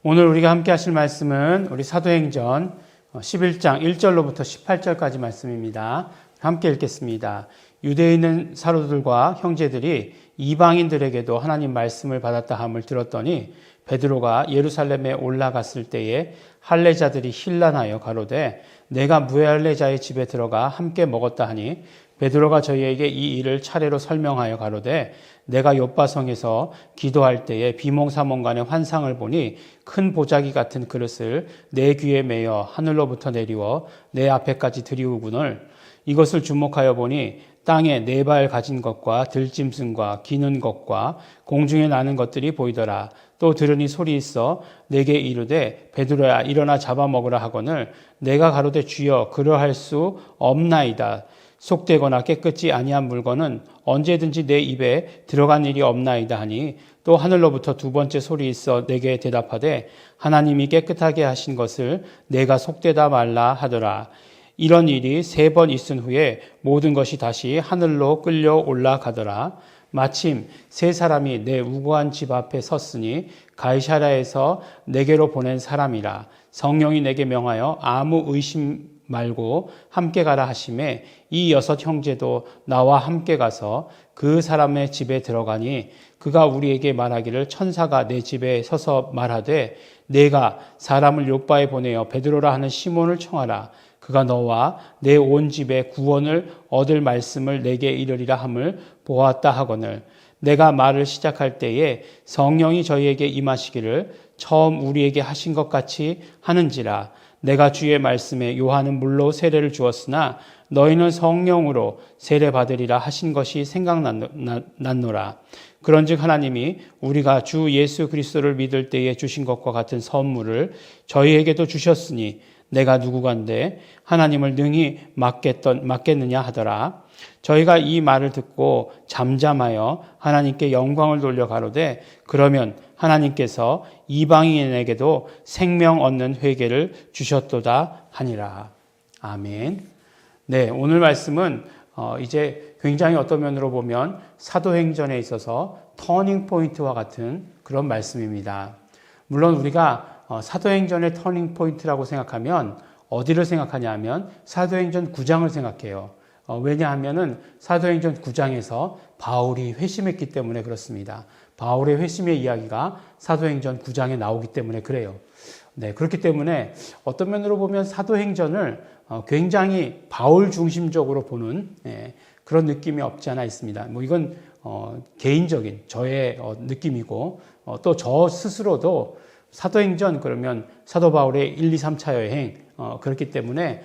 오늘 우리가 함께 하실 말씀은 우리 사도행전 11장 1절로부터 18절까지 말씀입니다. 함께 읽겠습니다. 유대에 있는 사도들과 형제들이 이방인들에게도 하나님 말씀을 받았다 함을 들었더니 베드로가 예루살렘에 올라갔을 때에 할례자들이 hil란하여 가로되 내가 무할례자의 집에 들어가 함께 먹었다 하니 베드로가 저희에게 이 일을 차례로 설명하여 가로되 내가 욥바성에서 기도할 때에 비몽사몽간의 환상을 보니 큰 보자기 같은 그릇을 내 귀에 매어 하늘로부터 내리워 내 앞에까지 들이우거늘 이것을 주목하여 보니 땅에 네 발 가진 것과 들짐승과 기는 것과 공중에 나는 것들이 보이더라. 또 들으니 소리 있어 내게 이르되 베드로야 일어나 잡아먹으라 하거늘 내가 가로되 주여 그러할 수 없나이다. 속되거나 깨끗지 아니한 물건은 언제든지 내 입에 들어간 일이 없나이다 하니 또 하늘로부터 두 번째 소리 있어 내게 대답하되 하나님이 깨끗하게 하신 것을 내가 속되다 말라 하더라. 이런 일이 3번 있은 후에 모든 것이 다시 하늘로 끌려 올라가더라. 마침 3사람이 내 우거한 집 앞에 섰으니 가이사랴에서 내게로 보낸 사람이라. 성령이 내게 명하여 아무 의심 말고 함께 가라 하심에 이 6 형제도 나와 함께 가서 그 사람의 집에 들어가니 그가 우리에게 말하기를 천사가 내 집에 서서 말하되 내가 사람을 요바에 보내어 베드로라 하는 시몬을 청하라. 그가 너와 내 온 집에 구원을 얻을 말씀을 내게 이르리라 함을 보았다 하거늘 내가 말을 시작할 때에 성령이 저희에게 임하시기를 처음 우리에게 하신 것 같이 하는지라. 내가 주의 말씀에 요한은 물로 세례를 주었으나 너희는 성령으로 세례 받으리라 하신 것이 생각났노라. 그런즉 하나님이 우리가 주 예수 그리스도를 믿을 때에 주신 것과 같은 선물을 저희에게도 주셨으니 내가 누구간데 하나님을 능히 맡겠느냐 하더라. 저희가 이 말을 듣고 잠잠하여 하나님께 영광을 돌려 가로되 그러면 하나님께서 이방인에게도 생명 얻는 회개를 주셨도다 하니라. 아멘. 네, 오늘 말씀은 이제 굉장히 어떤 면으로 보면 사도행전에 있어서 터닝 포인트와 같은 그런 말씀입니다. 물론 우리가 사도행전의 터닝 포인트라고 생각하면 어디를 생각하냐 하면 사도행전 9장을 생각해요. 왜냐하면은 사도행전 9장에서 바울이 회심했기 때문에 그렇습니다. 바울의 회심의 이야기가 사도행전 9장에 나오기 때문에 그래요. 네, 그렇기 때문에 어떤 면으로 보면 사도행전을 굉장히 바울 중심적으로 보는 그런 느낌이 없지 않아 있습니다. 뭐 이건 개인적인 저의 느낌이고 또 저 스스로도 사도행전 그러면 사도 바울의 1, 2, 3차 여행 그렇기 때문에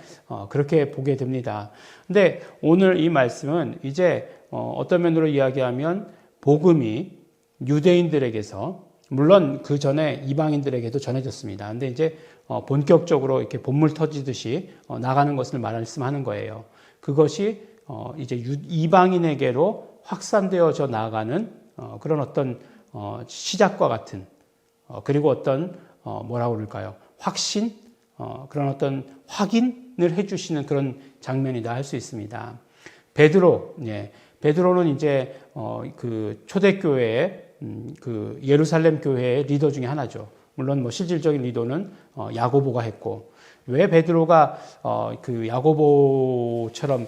그렇게 보게 됩니다. 근데 오늘 이 말씀은 이제 어떤 면으로 이야기하면 복음이 유대인들에게서 물론 그 전에 이방인들에게도 전해졌습니다. 근데 이제 본격적으로 이렇게 본물 터지듯이 나가는 것을 말씀하는 거예요. 그것이 이제 이방인에게로 확산되어져 나가는 그런 어떤 시작과 같은 그리고 어떤 뭐라고 그럴까요? 확신 그런 어떤 확인을 해주시는 그런 장면이다 할 수 있습니다. 베드로는 이제 그 초대교회의 그 예루살렘 교회의 리더 중에 하나죠. 물론 뭐 실질적인 리더는 야고보가 했고 왜 베드로가 그 야고보처럼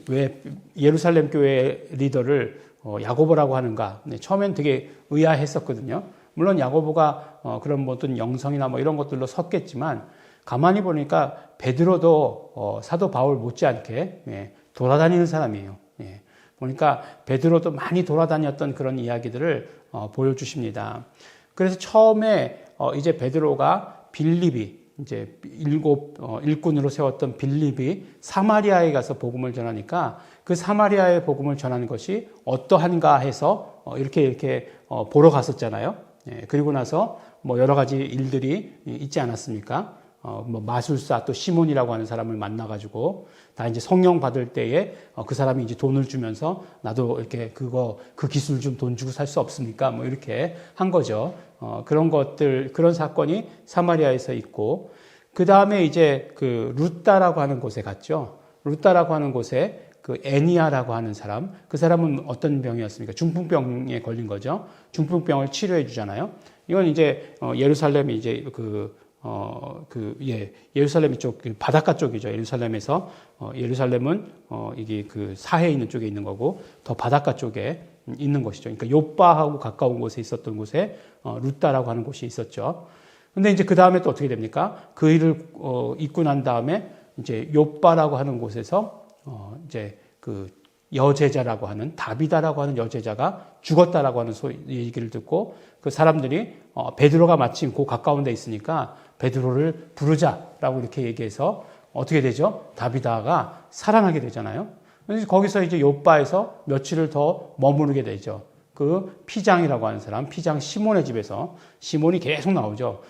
왜 예루살렘 교회 리더를 야고보라고 하는가? 처음엔 되게 의아했었거든요. 물론 야고보가 그런 어떤 영성이나 뭐 이런 것들로 섰겠지만 가만히 보니까 베드로도 사도 바울 못지않게 돌아다니는 사람이에요. 보니까 베드로도 많이 돌아다녔던 그런 이야기들을 보여주십니다. 그래서 처음에 이제 베드로가 빌립이 이제 7 일꾼으로 세웠던 빌립이 사마리아에 가서 복음을 전하니까 그 사마리아의 복음을 전하는 것이 어떠한가 해서 이렇게 보러 갔었잖아요. 그리고 나서 뭐 여러 가지 일들이 있지 않았습니까? 뭐 마술사 또 시몬이라고 하는 사람을 만나가지고 다 이제 성령 받을 때에 그 사람이 이제 돈을 주면서 나도 이렇게 그 기술 좀 돈 주고 살 수 없습니까? 뭐 이렇게 한 거죠. 그런 것들, 그런 사건이 사마리아에서 있고, 그 다음에 이제 그 루따라고 하는 곳에 갔죠. 루따라고 하는 곳에 그 애니아라고 하는 사람, 그 사람은 어떤 병이었습니까? 중풍병에 걸린 거죠. 중풍병을 치료해 주잖아요. 이건 이제 예루살렘이 이제 예루살렘 쪽 바닷가 쪽이죠. 예루살렘에서 예루살렘은 이게 그 사해에 있는 쪽에 있는 거고 더 바닷가 쪽에 있는 곳이죠. 그러니까 요바하고 가까운 곳에 있었던 곳에 루따라고 하는 곳이 있었죠. 근데 이제 그 다음에 또 어떻게 됩니까? 그 일을 잊고 난 다음에 이제 요바라고 하는 곳에서 이제 그 여제자라고 하는 다비다라고 하는 여제자가 죽었다라고 하는 얘기를 듣고 그 사람들이 베드로가 마침 그 가까운 데 있으니까 베드로를 부르자라고 이렇게 얘기해서 어떻게 되죠? 다비다가 살아나게 되잖아요. 그래서 거기서 이제 요바에서 며칠을 더 머무르게 되죠. 그 피장이라고 하는 사람, 피장 시몬의 집에서 시몬이 계속 나오죠.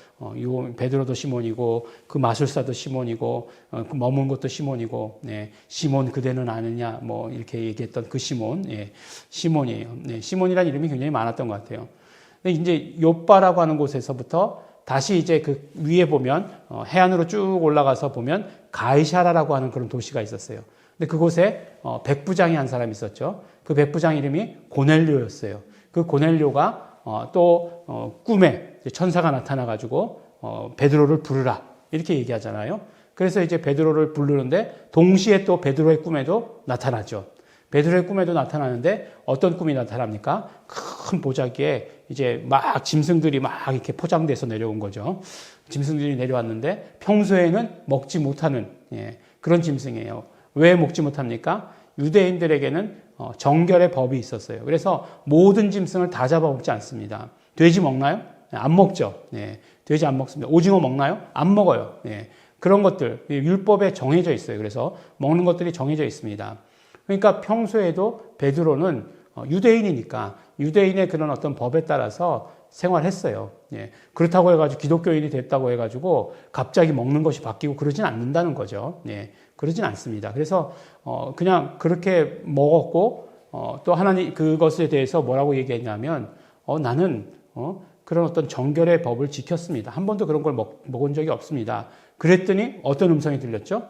베드로도 시몬이고 그 마술사도 시몬이고 그 머문 것도 시몬이고, 네, 시몬 그대는 아느냐 뭐 이렇게 얘기했던 그 시몬, 예, 시몬이에요. 네, 시몬이라는 이름이 굉장히 많았던 것 같아요. 근데 이제 요바라고 하는 곳에서부터 다시 이제 그 위에 보면 해안으로 쭉 올라가서 보면 가이사라라고 하는 그런 도시가 있었어요. 근데 그곳에 백부장이 한 사람이 있었죠. 그 백부장 이름이 고넬료였어요. 그 고넬료가 또 꿈에 천사가 나타나가지고 베드로를 부르라 이렇게 얘기하잖아요. 그래서 이제 베드로를 부르는데 동시에 또 베드로의 꿈에도 나타나죠. 베드로의 꿈에도 나타나는데 어떤 꿈이 나타납니까? 큰 보자기에 이제 막 짐승들이 막 이렇게 포장돼서 내려온 거죠. 짐승들이 내려왔는데 평소에는 먹지 못하는 그런 짐승이에요. 왜 먹지 못합니까? 유대인들에게는 정결의 법이 있었어요. 그래서 모든 짐승을 다 잡아먹지 않습니다. 돼지 먹나요? 안 먹죠. 돼지 안 먹습니다. 오징어 먹나요? 안 먹어요. 그런 것들 율법에 정해져 있어요. 그래서 먹는 것들이 정해져 있습니다. 그러니까 평소에도 베드로는 유대인이니까 유대인의 그런 어떤 법에 따라서 생활했어요. 그렇다고 해가지고 기독교인이 됐다고 해가지고 갑자기 먹는 것이 바뀌고 그러진 않는다는 거죠. 그러진 않습니다. 그래서 그냥 그렇게 먹었고 또 하나님 그것에 대해서 뭐라고 얘기했냐면 나는 그런 어떤 정결의 법을 지켰습니다. 한 번도 그런 걸 먹은 적이 없습니다. 그랬더니 어떤 음성이 들렸죠?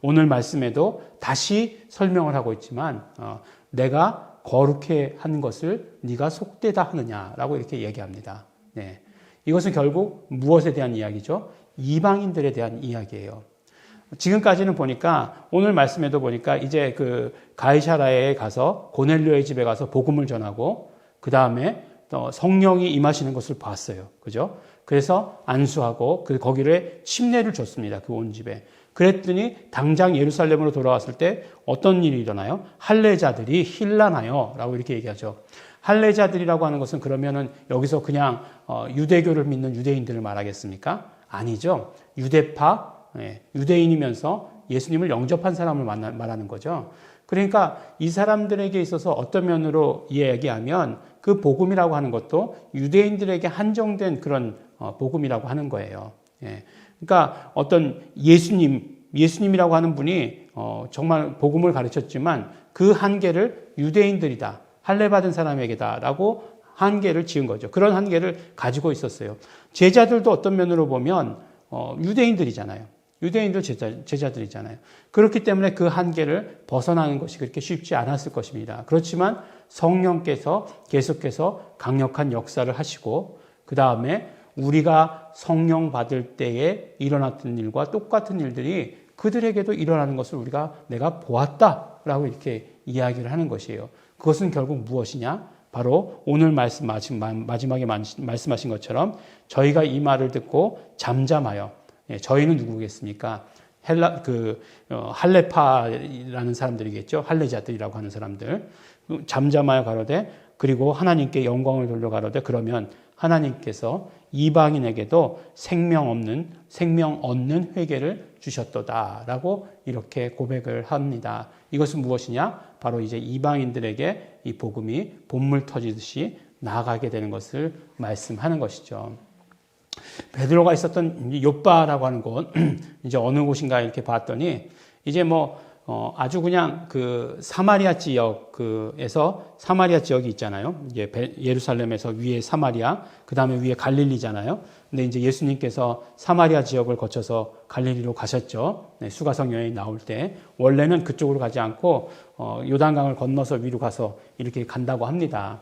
오늘 말씀에도 다시 설명을 하고 있지만 내가 거룩해 한 것을 네가 속되다 하느냐라고 이렇게 얘기합니다. 이것은 결국 무엇에 대한 이야기죠? 이방인들에 대한 이야기예요. 지금까지는 보니까 오늘 말씀에도 보니까 이제 그 가이사라에 가서 고넬료의 집에 가서 복음을 전하고 그 다음에 성령이 임하시는 것을 봤어요. 그죠? 그래서 안수하고 거기를 침례를 줬습니다. 그 온 집에. 그랬더니 당장 예루살렘으로 돌아왔을 때 어떤 일이 일어나요? 할례자들이 힐난하여 라고 이렇게 얘기하죠. 할례자들이라고 하는 것은 그러면은 여기서 그냥 유대교를 믿는 유대인들을 말하겠습니까? 아니죠. 유대파, 유대인이면서 예수님을 영접한 사람을 말하는 거죠. 그러니까 이 사람들에게 있어서 어떤 면으로 이야기하면 그 복음이라고 하는 것도 유대인들에게 한정된 그런 복음이라고 하는 거예요. 그러니까 어떤 예수님이라고 하는 분이 정말 복음을 가르쳤지만 그 한계를 유대인들이다, 할례받은 사람에게다라고 한계를 지은 거죠. 그런 한계를 가지고 있었어요. 제자들도 어떤 면으로 보면 유대인들이잖아요. 유대인들 제자들이잖아요. 그렇기 때문에 그 한계를 벗어나는 것이 그렇게 쉽지 않았을 것입니다. 그렇지만 성령께서 계속해서 강력한 역사를 하시고 그 다음에 우리가 성령 받을 때에 일어났던 일과 똑같은 일들이 그들에게도 일어나는 것을 내가 보았다라고 이렇게 이야기를 하는 것이에요. 그것은 결국 무엇이냐? 바로 오늘 마지막에 말씀하신 것처럼 저희가 이 말을 듣고 잠잠하여, 저희는 누구겠습니까? 할례파라는 사람들이겠죠. 할례자들이라고 하는 사람들. 잠잠하여 가로되 그리고 하나님께 영광을 돌려 가로되 그러면 하나님께서 이방인에게도 생명 얻는 회개를 주셨도다라고 이렇게 고백을 합니다. 이것은 무엇이냐? 바로 이제 이방인들에게 이 복음이 본물 터지듯이 나아가게 되는 것을 말씀하는 것이죠. 베드로가 있었던 요빠라고 하는 곳, 이제 어느 곳인가 이렇게 봤더니 이제 아주 그냥 그 사마리아 지역에서 사마리아 지역이 있잖아요. 이제 예루살렘에서 위에 사마리아, 그 다음에 위에 갈릴리잖아요. 근데 이제 예수님께서 사마리아 지역을 거쳐서 갈릴리로 가셨죠. 수가성 여행 나올 때 원래는 그쪽으로 가지 않고 요단강을 건너서 위로 가서 이렇게 간다고 합니다.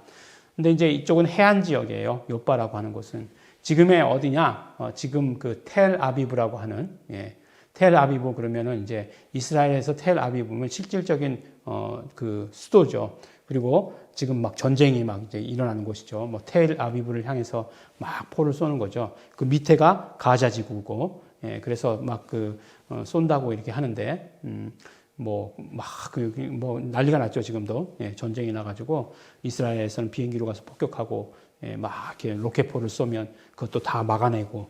근데 이제 이쪽은 해안 지역이에요. 요바라고 하는 곳은. 지금의 어디냐? 지금 그 텔 아비브라고 하는, 텔 아비브 그러면은 이제 이스라엘에서 텔 아비브는 실질적인 그 수도죠. 그리고 지금 막 전쟁이 막 이제 일어나는 곳이죠. 뭐 텔 아비브를 향해서 막 포를 쏘는 거죠. 그 밑에가 가자 지구고, 그래서 막 쏜다고 이렇게 하는데, 뭐 난리가 났죠, 지금도. 전쟁이 나가지고 이스라엘에서는 비행기로 가서 폭격하고, 막 이렇게 로켓포를 쏘면 그것도 다 막아내고,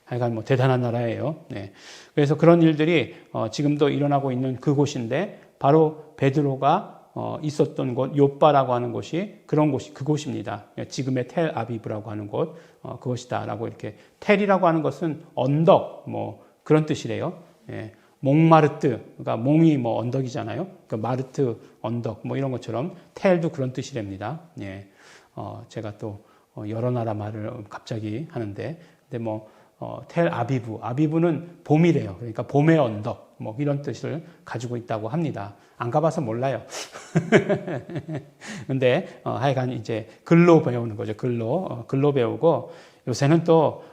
하여간 뭐 대단한 나라예요. 그래서 그런 일들이 지금도 일어나고 있는 그곳인데, 바로 베드로가 있었던 곳, 요바라고 하는 곳이 그곳입니다. 지금의 텔 아비브라고 하는 곳, 그것이다라고 이렇게. 텔이라고 하는 것은 언덕, 뭐 그런 뜻이래요. 몽마르트, 그러니까 몽이 뭐 언덕이잖아요. 그러니까 마르트 언덕, 뭐 이런 것처럼 텔도 그런 뜻이랍니다. 제가 또 여러 나라 말을 갑자기 하는데, 근데 뭐 텔 아비브는 봄이래요. 그러니까 봄의 언덕, 뭐 이런 뜻을 가지고 있다고 합니다. 안 가봐서 몰라요. 근데 하여간 이제 글로 배우는 거죠. 글로 배우고, 요새는 또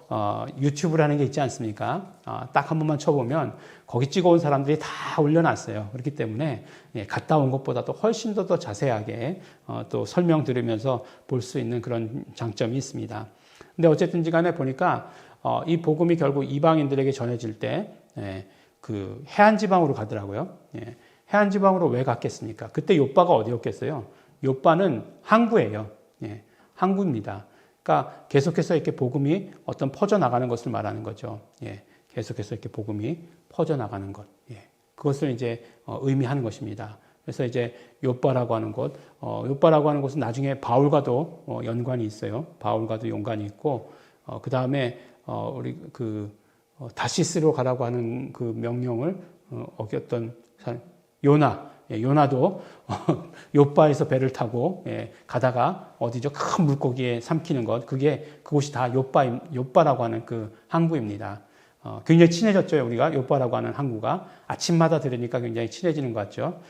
유튜브라는 게 있지 않습니까? 딱 한 번만 쳐보면 거기 찍어온 사람들이 다 올려놨어요. 그렇기 때문에 갔다 온 것보다도 훨씬 더 자세하게 또 설명 들으면서 볼 수 있는 그런 장점이 있습니다. 근데 어쨌든지 간에 보니까 이 복음이 결국 이방인들에게 전해질 때 그 해안 지방으로 가더라고요. 해안 지방으로 왜 갔겠습니까? 그때 요바가 어디였겠어요? 요바는 항구예요. 항구입니다. 그러니까 계속해서 이렇게 복음이 어떤 퍼져나가는 것을 말하는 거죠. 계속해서 이렇게 복음이 퍼져나가는 것. 그것을 이제 의미하는 것입니다. 그래서 이제 요바라고 하는 곳은 나중에 바울과도 연관이 있어요. 바울과도 연관이 있고, 그 다음에 우리 다시스로 가라고 하는 그 명령을 어겼던 사람, 요나도 요바에서 배를 타고 가다가 어디죠? 큰 물고기에 삼키는 것. 그곳이 다 요바라고 하는 그 항구입니다. 굉장히 친해졌죠, 우리가. 요바라고 하는 항구가. 아침마다 들으니까 굉장히 친해지는 것 같죠.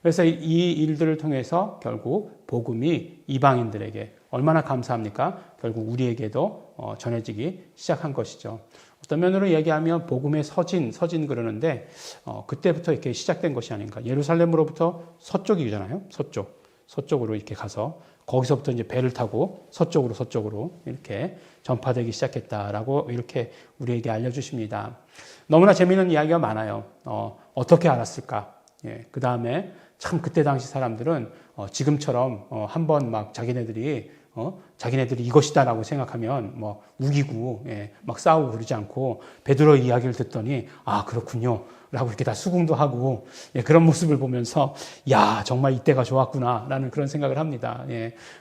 그래서 이 일들을 통해서 결국 복음이 이방인들에게 얼마나 감사합니까? 결국 우리에게도 전해지기 시작한 것이죠. 어떤 면으로 얘기하면 복음의 서진 그러는데 그때부터 이렇게 시작된 것이 아닌가. 예루살렘으로부터 서쪽이잖아요. 서쪽으로 이렇게 가서 거기서부터 이제 배를 타고 서쪽으로 이렇게 전파되기 시작했다라고 이렇게 우리에게 알려주십니다. 너무나 재미있는 이야기가 많아요. 어떻게 알았을까? 그 다음에 참 그때 당시 사람들은 지금처럼 한번 막 자기네들이 이것이다라고 생각하면 뭐 우기고 막 싸우고 그러지 않고 베드로의 이야기를 듣더니 그렇군요 라고 이렇게 다 수긍도 하고 그런 모습을 보면서 야 정말 이때가 좋았구나라는 그런 생각을 합니다.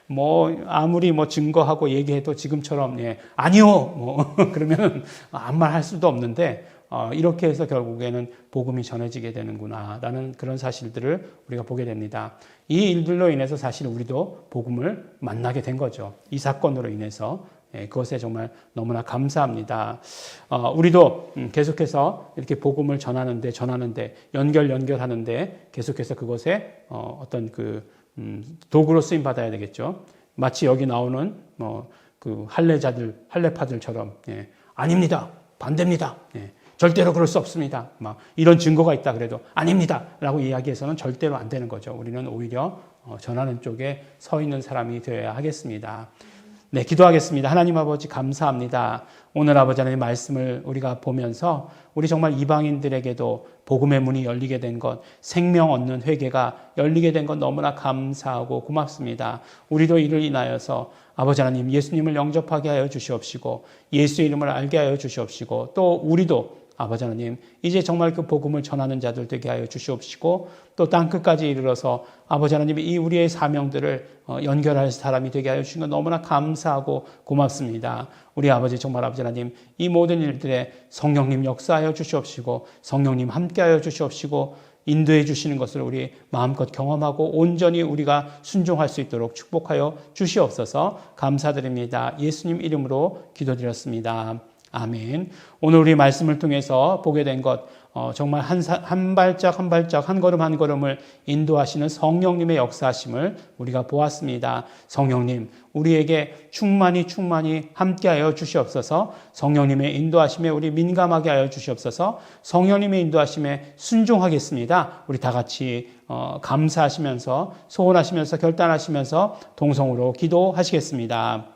뭐 아무리 뭐 증거하고 얘기해도 지금처럼 아니요 뭐 그러면 아무 말 할 수도 없는데 이렇게 해서 결국에는 복음이 전해지게 되는구나라는 그런 사실들을 우리가 보게 됩니다. 이 일들로 인해서 사실 우리도 복음을 만나게 된 거죠. 이 사건으로 인해서 그것에 정말 너무나 감사합니다. 우리도 계속해서 이렇게 복음을 전하는데 연결하는데 계속해서 그것에 어떤 도구로 쓰임 받아야 되겠죠. 마치 여기 나오는 그 할례파들처럼 아닙니다, 반대입니다. 절대로 그럴 수 없습니다. 막 이런 증거가 있다 그래도 아닙니다 라고 이야기해서는 절대로 안 되는 거죠. 우리는 오히려 전하는 쪽에 서 있는 사람이 되어야 하겠습니다. 기도하겠습니다. 하나님 아버지 감사합니다. 오늘 아버지 하나님의 말씀을 우리가 보면서 우리 정말 이방인들에게도 복음의 문이 열리게 된 것, 생명 얻는 회개가 열리게 된 것 너무나 감사하고 고맙습니다. 우리도 이를 인하여서 아버지 하나님 예수님을 영접하게 하여 주시옵시고 예수의 이름을 알게 하여 주시옵시고 또 우리도 아버지 하나님 이제 정말 그 복음을 전하는 자들 되게 하여 주시옵시고 또 땅끝까지 이르러서 아버지 하나님 이 우리의 사명들을 연결할 사람이 되게 하여 주신 것 너무나 감사하고 고맙습니다. 우리 아버지 정말 아버지 하나님 이 모든 일들에 성령님 역사하여 주시옵시고 성령님 함께하여 주시옵시고 인도해 주시는 것을 우리 마음껏 경험하고 온전히 우리가 순종할 수 있도록 축복하여 주시옵소서. 감사드립니다. 예수님 이름으로 기도드렸습니다. 아멘. 오늘 우리 말씀을 통해서 보게 된 것 정말 한 발짝 한 발짝 한 걸음 한 걸음을 인도하시는 성령님의 역사하심을 우리가 보았습니다. 성령님, 우리에게 충만히 함께하여 주시옵소서. 성령님의 인도하심에 우리 민감하게 하여 주시옵소서. 성령님의 인도하심에 순종하겠습니다. 우리 다 같이 감사하시면서 소원하시면서 결단하시면서 동성으로 기도하시겠습니다.